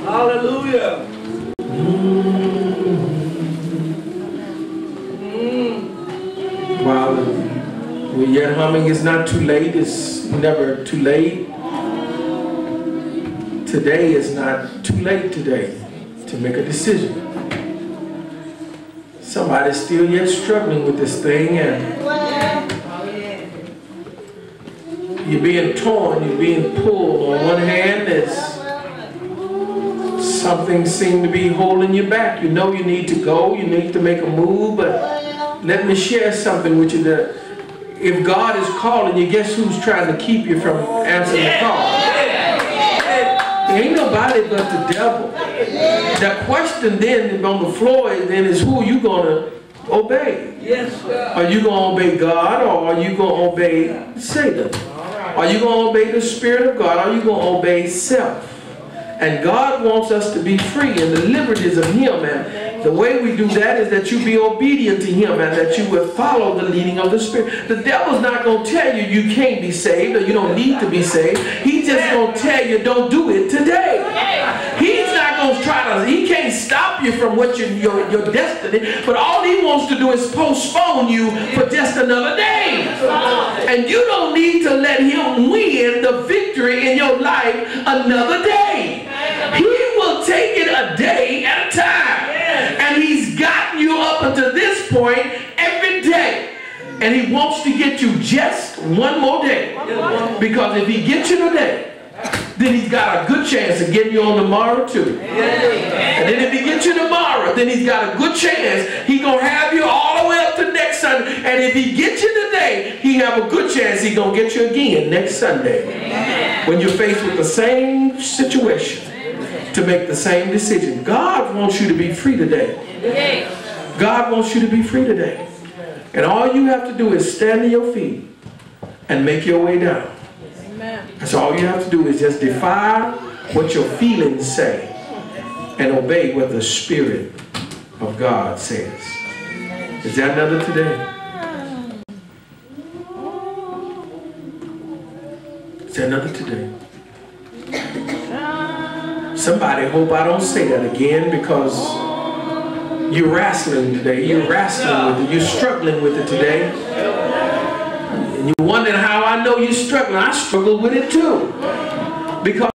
Hallelujah. While we're yet humming, it's not too late. It's never too late. Today is not too late today to make a decision. Somebody's still yet struggling with this thing, and you're being torn, you're being pulled. On one hand, there's something seems to be holding you back. You know you need to go, you need to make a move, but let me share something with you that if God is calling you, guess who's trying to keep you from answering the call? There ain't nobody but the devil. The question then on the floor then is, who are you going to obey? Yes, sir. Are you going to obey God, or are you going to obey Satan? Are you going to obey the Spirit of God, or are you going to obey self? And God wants us to be free in the liberties of Him. And the way we do that is that you be obedient to Him and that you will follow the leading of the Spirit. The devil's not going to tell you you can't be saved or you don't need to be saved. He's just going to tell you don't do it today. He's not going to try to, he can't stop you from what your destiny, but all he wants to do is postpone you for just another day. And you don't need to let him win the victory in your life another day. He will take it a day at a time. And he's gotten you up until this point every day. And he wants to get you just one more day. Because if he gets you today, then he's got a good chance of getting you on tomorrow too. And then if he gets you tomorrow, then he's got a good chance he's going to have you all the way up to next Sunday. And if he gets you today, he have a good chance he's going to get you again next Sunday. When you're faced with the same situation, to make the same decision. God wants you to be free today. God wants you to be free today. And all you have to do is stand on your feet and make your way down. That's all you have to do, is just defy what your feelings say and obey what the Spirit of God says. Is that another today? Is that another today? Somebody hope I don't say that again, because you're wrestling today. You're wrestling with it. You're struggling with it today. And you're wondering how I know you're struggling. I struggle with it too. Because